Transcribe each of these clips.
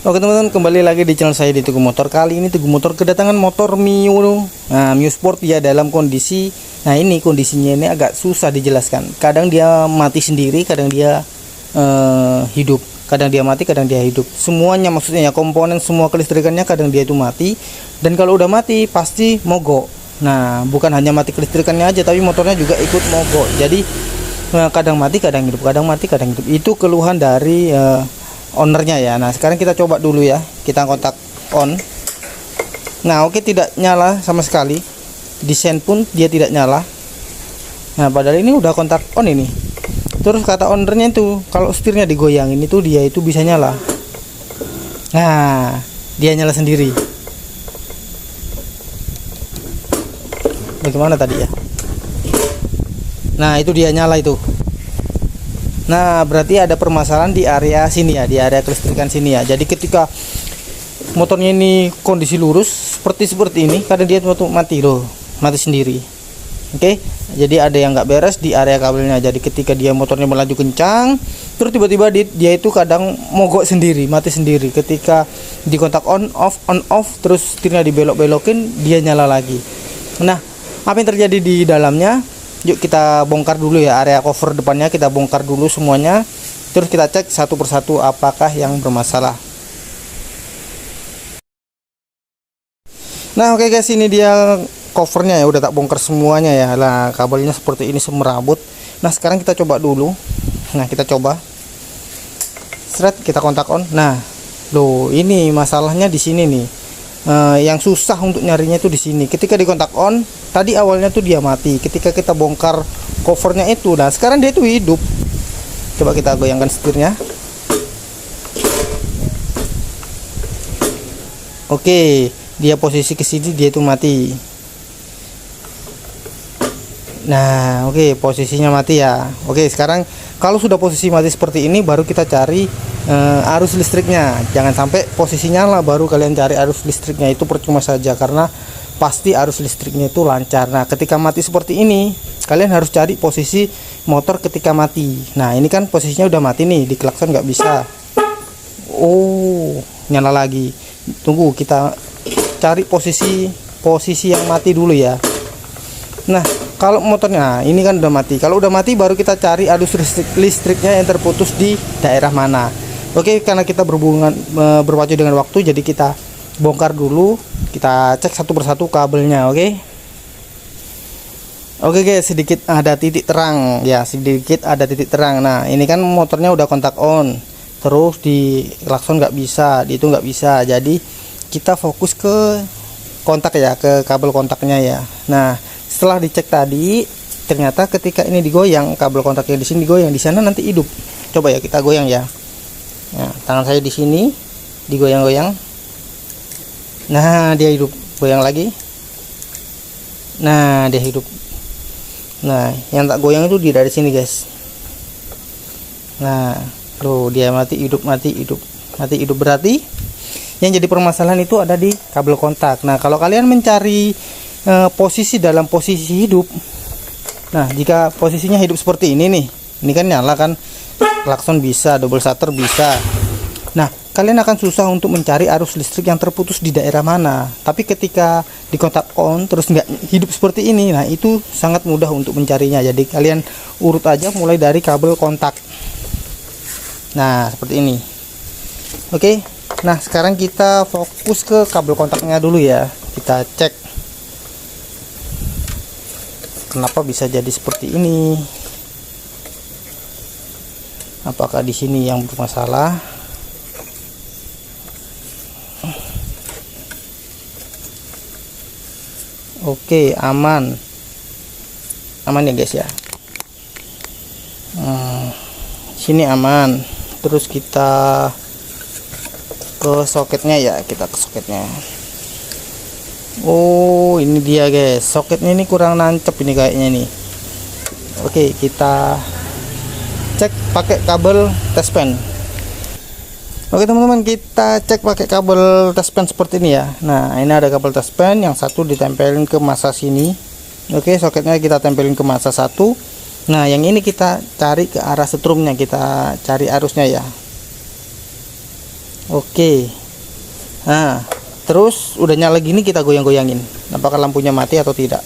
Oke teman-teman, kembali lagi di channel saya di Teguh Motor. Kali ini Teguh Motor kedatangan motor Mio, Mio Sport ya, dalam kondisi, nah ini kondisinya ini agak susah dijelaskan. Kadang dia mati sendiri, kadang dia hidup, kadang dia mati, kadang dia hidup. Semuanya maksudnya ya, komponen semua kelistrikannya kadang dia itu mati, dan kalau udah mati pasti mogok. Nah, bukan hanya mati kelistrikannya aja, tapi motornya juga ikut mogok. Jadi kadang mati, kadang hidup, kadang mati, kadang hidup. Itu keluhan dari ownernya ya. Nah, sekarang kita coba dulu ya. Kita kontak on. Nah, oke, tidak nyala sama sekali. Desain pun dia tidak nyala. Nah, padahal ini udah kontak on ini. Terus kata ownernya itu kalau setirnya digoyangin itu dia itu bisa nyala. Nah, dia nyala sendiri. Bagaimana tadi ya? Nah, itu dia nyala itu. Nah, berarti ada permasalahan di area sini ya, di area kelistrikan sini ya. Jadi ketika motornya ini kondisi lurus seperti ini, kadang dia mati loh, mati sendiri. Oke, jadi ada yang nggak beres di area kabelnya. Jadi ketika dia motornya melaju kencang, terus tiba-tiba dia itu kadang mogok sendiri, mati sendiri. Ketika dikontak on off, terus setirnya dibelok-belokin, dia nyala lagi. Nah, apa yang terjadi di dalamnya? Yuk kita bongkar dulu ya, area cover depannya kita bongkar dulu semuanya. Terus kita cek satu persatu apakah yang bermasalah. Nah, oke guys, ini dia covernya ya, udah tak bongkar semuanya ya. Lah, kabelnya seperti ini semerabut. Nah, sekarang kita coba dulu. Nah, kita coba. Seret, kita kontak on. Nah, loh, ini masalahnya di sini nih. Yang susah untuk nyarinya itu di sini. Ketika dikontak on, tadi awalnya tuh dia mati. Ketika kita bongkar covernya itu, nah sekarang dia itu hidup. Coba kita goyangkan setirnya. Oke, dia posisi ke sini, dia itu mati. Nah, oke, posisinya mati ya. Oke, sekarang kalau sudah posisi mati seperti ini, baru kita cari arus listriknya. Jangan sampai posisi nyala baru kalian cari arus listriknya, itu percuma saja, karena pasti arus listriknya itu lancar. Nah, ketika mati seperti ini, kalian harus cari posisi motor ketika mati. Nah, ini kan posisinya udah mati nih, di klakson nggak bisa. Oh, nyala lagi. Tunggu, kita cari posisi yang mati dulu ya. Nah, kalau motornya ini kan udah mati. Kalau udah mati baru kita cari arus listriknya yang terputus di daerah mana. Oke, karena kita berpacu dengan waktu, jadi kita bongkar dulu. Kita cek satu persatu kabelnya, oke. Oke guys, sedikit ada titik terang ya, sedikit ada titik terang. Nah, ini kan motornya udah kontak on. Terus di klakson nggak bisa, di itu nggak bisa. Jadi kita fokus ke kontak ya, ke kabel kontaknya ya. Nah, setelah dicek tadi, ternyata ketika ini digoyang, kabel kontaknya di sini digoyang, di sana nanti hidup. Coba ya kita goyang ya. Nah, tangan saya di sini digoyang-goyang. Nah, dia hidup. Goyang lagi. Nah, dia hidup. Nah, yang tak goyang itu dari sini guys. Nah, tuh dia mati hidup, mati hidup, mati hidup. Berarti yang jadi permasalahan itu ada di kabel kontak. Nah, kalau kalian mencari posisi dalam posisi hidup, nah jika posisinya hidup seperti ini nih, ini kan nyala kan, klakson bisa, double shutter bisa. Nah, kalian akan susah untuk mencari arus listrik yang terputus di daerah mana. Tapi ketika di kontak on terus nggak hidup seperti ini, nah itu sangat mudah untuk mencarinya. Jadi kalian urut aja mulai dari kabel kontak. Nah, seperti ini. Oke, nah sekarang kita fokus ke kabel kontaknya dulu ya. Kita cek kenapa bisa jadi seperti ini. Apakah di sini yang bermasalah? Oke, aman ya guys ya. Sini aman. Terus kita ke soketnya ya, kita ke soketnya. Oh, ini dia guys, soketnya ini kurang nancep ini kayaknya nih. Oke, kita cek pakai kabel test pen. Oke teman-teman, kita cek pakai kabel test pen seperti ini ya. Nah, ini ada kabel test pen, yang satu ditempelin ke masa sini. Oke, soketnya kita tempelin ke masa satu. Nah, yang ini kita cari ke arah setrumnya, kita cari arusnya ya. Oke. Nah, terus udah nyala gini kita goyang-goyangin. Apakah lampunya mati atau tidak?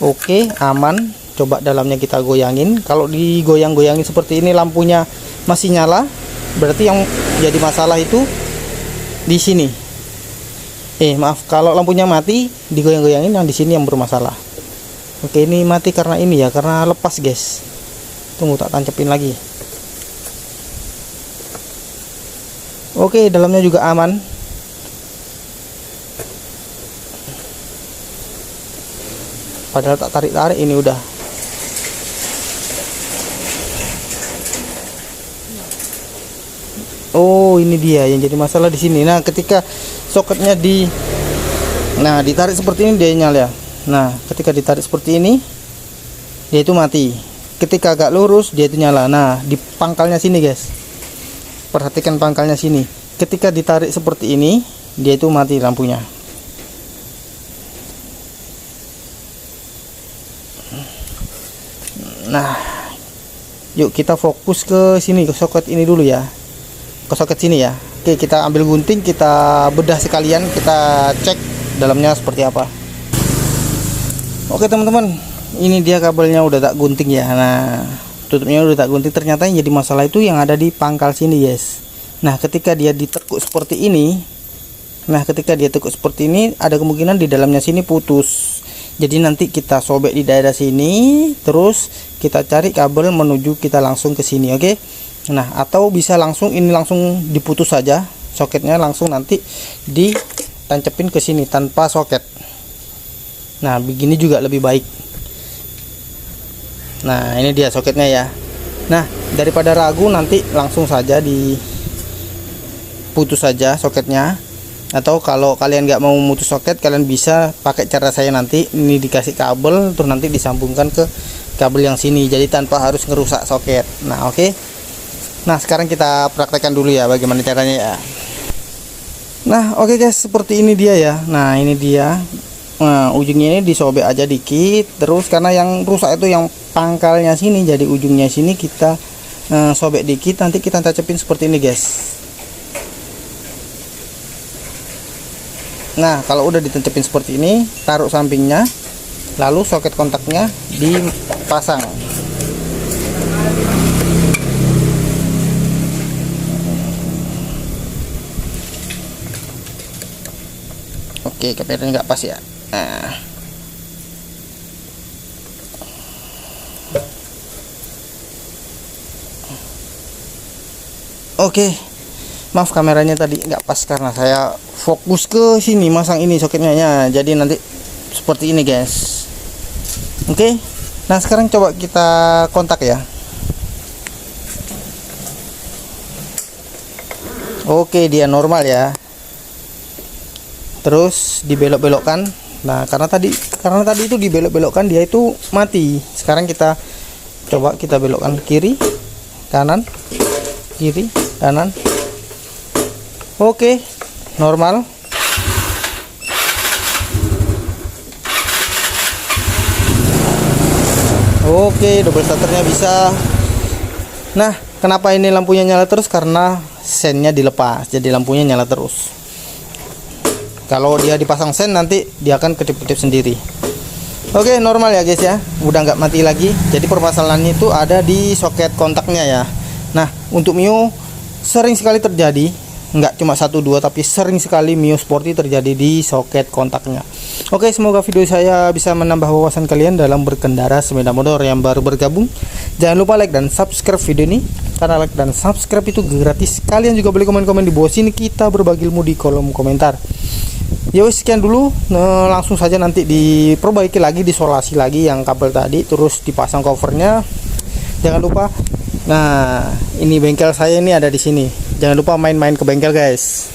Oke, aman. Coba dalamnya kita goyangin. Kalau digoyang-goyangin seperti ini lampunya masih nyala, berarti yang jadi masalah itu di sini. Maaf, kalau lampunya mati digoyang-goyangin, yang di sini yang bermasalah. Oke, ini mati karena ini ya, karena lepas guys. Tunggu tak tancepin lagi. Oke, dalamnya juga aman. Padahal tak tarik-tarik ini udah. Oh, ini dia yang jadi masalah di sini. Nah, ketika soketnya ditarik seperti ini dia nyala ya. Nah, ketika ditarik seperti ini dia itu mati. Ketika agak lurus dia itu nyala. Nah, di pangkalnya sini guys. Perhatikan pangkalnya sini. Ketika ditarik seperti ini dia itu mati lampunya. Nah, yuk kita fokus ke sini, ke soket ini dulu ya. Ke soket sini ya. Oke, kita ambil gunting, kita bedah sekalian, kita cek dalamnya seperti apa. Oke teman-teman, ini dia kabelnya udah tak gunting ya. Nah, tutupnya udah tak gunting. Ternyata yang jadi masalah itu yang ada di pangkal sini guys. Nah, ketika dia ditekuk seperti ini, ada kemungkinan di dalamnya sini putus. Jadi nanti kita sobek di daerah sini, terus kita cari kabel menuju kita langsung ke sini, oke? Nah, atau bisa langsung diputus saja soketnya, langsung nanti ditancepin ke sini tanpa soket. Nah, begini juga lebih baik. Nah, ini dia soketnya ya. Nah, daripada ragu nanti langsung saja diputus saja soketnya. Atau kalau kalian nggak mau mutus soket, kalian bisa pakai cara saya nanti. Ini dikasih kabel terus nanti disambungkan ke kabel yang sini, jadi tanpa harus ngerusak soket. Nah, oke. Nah, sekarang kita praktekkan dulu ya bagaimana caranya ya. Nah, oke guys, seperti ini dia ya. Nah, ini dia. Nah, ujungnya ini disobek aja dikit. Terus karena yang rusak itu yang pangkalnya sini, jadi ujungnya sini kita sobek dikit. Nanti kita tancapin seperti ini guys. Nah, kalau udah ditancapin seperti ini, taruh sampingnya, lalu soket kontaknya dipasang. Oke, keperan nggak pas ya. Nah, oke, maaf kameranya tadi nggak pas karena saya fokus ke sini masang ini soketnya ya. Jadi nanti seperti ini guys. Oke, nah sekarang coba kita kontak ya. Oke, dia normal ya. Terus dibelok-belokkan. Nah, karena tadi itu dibelok-belokkan dia itu mati. Sekarang kita coba kita belokkan kiri, kanan, kiri, kanan. Oke, normal. Oke, double starternya bisa. Nah, kenapa ini lampunya nyala terus? Karena sennya dilepas, jadi lampunya nyala terus. Kalau dia dipasang sen nanti dia akan kedip-kedip sendiri. Oke, normal ya guys ya, udah nggak mati lagi. Jadi permasalahannya itu ada di soket kontaknya ya. Nah, untuk Mio sering sekali terjadi, nggak cuma 1-2 tapi sering sekali Mio Sporty terjadi di soket kontaknya. Oke, semoga video saya bisa menambah wawasan kalian dalam berkendara sepeda motor yang baru bergabung. Jangan lupa like dan subscribe video ini, karena like dan subscribe itu gratis. Kalian juga boleh komen-komen di bawah sini, kita berbagi ilmu di kolom komentar. Ya wis, sekian dulu. Langsung saja nanti diperbaiki lagi, disolasi lagi yang kabel tadi, terus dipasang covernya. Jangan lupa. Nah, ini bengkel saya ini ada di sini. Jangan lupa main-main ke bengkel guys.